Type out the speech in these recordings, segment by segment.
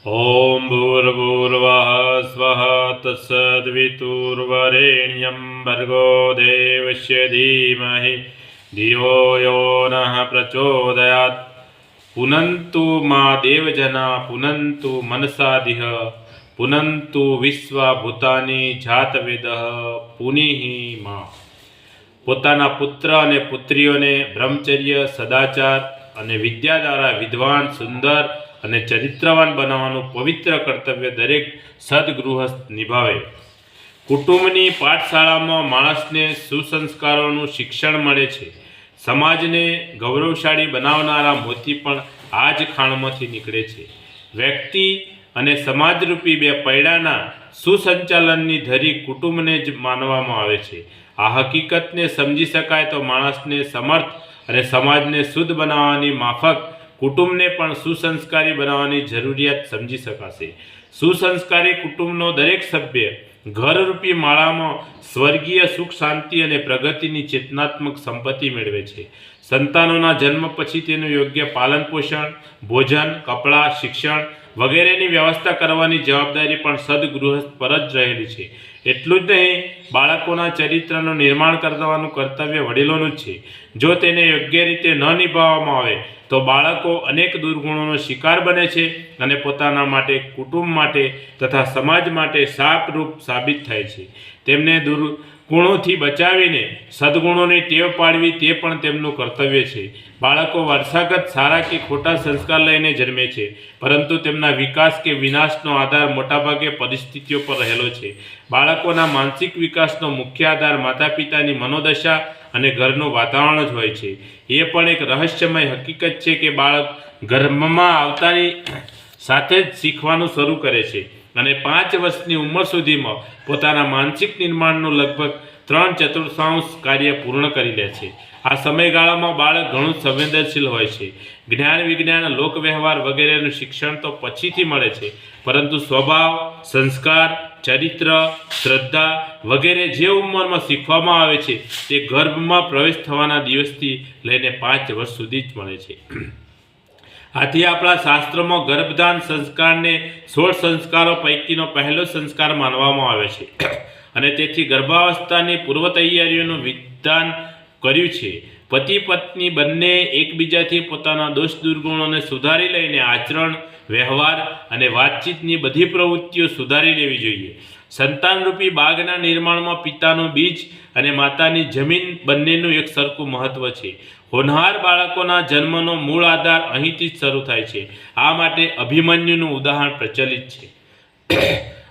ॐ भूर्भुवः स्वः तत्सद्वितुर्वरेण्यं भर्गो देवस्य धीमहि धियो यो नः प्रचोदयात्। पुनन्तु मा देवजना पुनन्तु मनसादिह पुनन्तु विश्वभूतानि जातवेदः पुनिः मा। પોતાના પુત્ર અને પુત્રીઓને બ્રહ્મચર્ય, સદાચાર અને વિદ્યા દ્વારા વિદ્વાન, સુંદર અને ચરિત્રવાન બનાવવાનું પવિત્ર કર્તવ્ય દરેક સદગૃહસ્થ નિભાવે. કુટુંબની પાઠશાળામાં માણસને સુસંસ્કારોનું શિક્ષણ મળે છે. સમાજને ગૌરવશાળી બનાવનારા મોતી પણ આ જ ખાણમાંથી નીકળે છે. વ્યક્તિ અને સમાજરૂપી બે પૈડાના સુસંચાલનની ધરી કુટુંબને જ માનવામાં આવે છે. આ હકીકતને સમજી શકાય તો માણસને સમર્થ અને સમાજને શુદ્ધ બનાવવાની માફક કુટુંબને પણ સુસંસ્કારી બનાવવાની જરૂરિયાત સમજી શકાશે. સુસંસ્કારી કુટુંબનો દરેક સભ્ય ઘરરૂપી માળામાં સ્વર્ગીય સુખ, શાંતિ અને પ્રગતિની ચેતનાત્મક સંપત્તિ મેળવે છે. સંતાનોના જન્મ પછી તેનું યોગ્ય પાલન પોષણ, ભોજન, કપડાં, શિક્ષણ વગેરેની વ્યવસ્થા કરવાની જવાબદારી પણ સદગૃહસ્થ પર જ રહેલી છે. એટલું જ નહીં, બાળકોના ચરિત્રનું નિર્માણ કરવાનું કર્તવ્ય વડીલોનું જ છે. જો તેને યોગ્ય રીતે ન નિભાવવામાં આવે તો બાળકો અનેક દુર્ગુણોનો શિકાર બને છે અને પોતાના માટે, કુટુંબ માટે તથા સમાજ માટે શાપરૂપ સાબિત થાય છે. તેમને દુર્ગુણોથી બચાવીને સદગુણોની ટેવ પાડવી તે પણ તેમનું કર્તવ્ય છે. બાળકો વારસાગત સારા કે ખોટા સંસ્કાર લઈને જન્મે છે, પરંતુ તેમના વિકાસ કે વિનાશનો આધાર મોટાભાગે પરિસ્થિતિઓ પર રહેલો છે. બાળકોના માનસિક વિકાસનો મુખ્ય આધાર માતા પિતાની મનોદશા અને ઘરનું વાતાવરણ જ હોય છે. એ પણ એક રહસ્યમય હકીકત છે કે બાળક ગર્ભમાં આવતાની સાથે જ શીખવાનું શરૂ કરે છે અને 5 વર્ષની ઉંમર સુધીમાં પોતાના માનસિક નિર્માણનું લગભગ 3/4 કાર્ય પૂર્ણ કરી લે છે. આ સમયગાળામાં બાળક ઘણું સંવેદનશીલ હોય છે. જ્ઞાન, વિજ્ઞાન, લોકવ્યવહાર વગેરેનું શિક્ષણ તો પછીથી મળે છે, પરંતુ સ્વભાવ, સંસ્કાર, ચરિત્ર, શ્રદ્ધા વગેરે જે ઉંમરમાં શીખવામાં આવે છે તે ગર્ભમાં પ્રવેશ થવાના દિવસથી લઈને 5 વર્ષ સુધી જ મળે છે. આથી આપણા શાસ્ત્રોમાં ગર્ભધાન સંસ્કારને 16 સંસ્કારો પૈકીનો પહેલો સંસ્કાર માનવામાં આવે છે અને તેથી ગર્ભાવસ્થાની પૂર્વ તૈયારીઓનું વિધાન કર્યું છે. પતિ પત્ની બંને એકબીજાથી પોતાના દોષ દુર્ગુણોને સુધારી લઈને આચરણ, વ્યવહાર અને વાતચીતની બધી પ્રવૃત્તિઓ સુધારી લેવી જોઈએ. સંતાનરૂપી બાગના નિર્માણમાં પિતાનું બીજ અને માતાની જમીન બંનેનું એક સરખું મહત્વ છે. હોનહાર બાળકોના જન્મનો મૂળ આધાર અહીંથી જ શરૂ થાય છે. આ માટે અભિમન્યુનું ઉદાહરણ પ્રચલિત છે.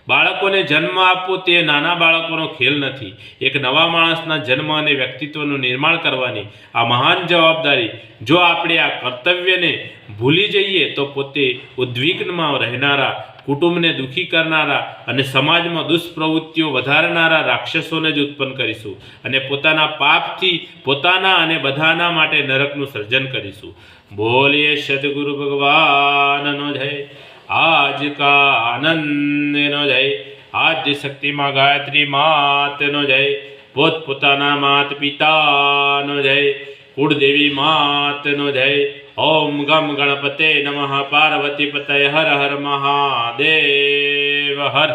બાળકોને જન્મ આપવો તે નાના બાળકોનો ખેલ નથી. એક નવા માણસના જન્મ અને વ્યક્તિત્વનું નિર્માણ કરવાની આ મહાન જવાબદારી જો આપણે આ કર્તવ્યને ભૂલી જઈએ તો પોતે ઉદ્વિગ્નમાં રહેનારા, કુટુંબને દુઃખી કરનારા અને સમાજમાં દુષ્પ્રવૃત્તિઓ વધારનારા રાક્ષસોને જ ઉત્પન્ન કરીશું અને પોતાના પાપથી પોતાના અને બધાના માટે નરકનું સર્જન કરીશું. બોલીએ સદગુરુ ભગવાનનો જય. आज का आनंदનો જય. આદ્ય શક્તિમાં ગાયત્રી માતનો જય. પોતપોતાના માત પિતાનો જય. કુળદેવી માતનો જય. ઓમ ગમ ગણપતે નમઃ. પાર્વતી પતય હર હર મહાદેવ હર.